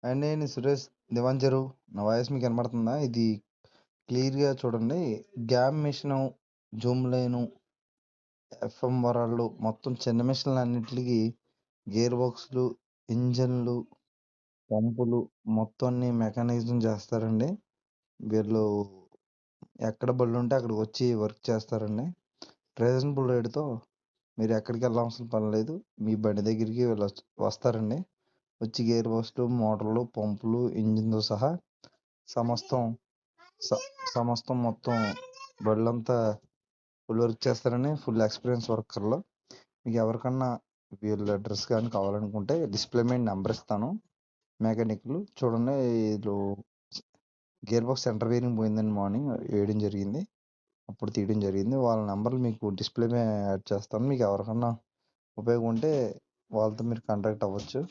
And నేను సురేష్ దివాంజరు. నా voice మీకు వినపడుతుందా? ఇది క్లియర్‌గా చూడండి. గ్యామ్ మిషను, జూమ్ లైను, ఎఫ్ఎం వరాళ్ళు మొత్తం చిన్న మిషన్‌లన్నిట్లికి గేర్ బాక్స్‌లు, ఇంజన్‌లు, పంపులు మొత్తం అన్ని మెకానిజం చేస్తారండి. వీళ్ళు ఎక్కడ బళ్ళుంటే అక్కడికొచ్చి వర్క్ చేస్తారండి. రీజనబుల్ రేట్‌తో మీరు ఎక్కడికెళ్ళవసరం పని లేదు. మీ బండి దగ్గరికి వీళ్ళు వస్తారండి. వచ్చి గేర్ బాక్స్‌లు, మోటార్లు, పంపులు, ఇంజిన్‌తో సహా సమస్తం స సమస్తం మొత్తం బళ్ళంతా ఫుల్ వర్క్ చేస్తారని ఫుల్ ఎక్స్పీరియన్స్ వర్కర్లు. మీకు ఎవరికన్నా వీళ్ళ అడ్రస్ కానీ కావాలనుకుంటే డిస్ప్లే మీద నెంబర్ ఇస్తాను. మెకానిక్లు చూడండి. వీళ్ళు గేర్ బాక్స్ సెంటర్ వేరింగ్ పోయిందండి, మార్నింగ్ వేయడం జరిగింది. అప్పుడు తీయడం జరిగింది. వాళ్ళ నెంబర్లు మీకు డిస్ప్లే మీద యాడ్ చేస్తాను. మీకు ఎవరికన్నా ఉపయోగం ఉంటే వాళ్ళతో మీరు కాంటాక్ట్ అవ్వచ్చు.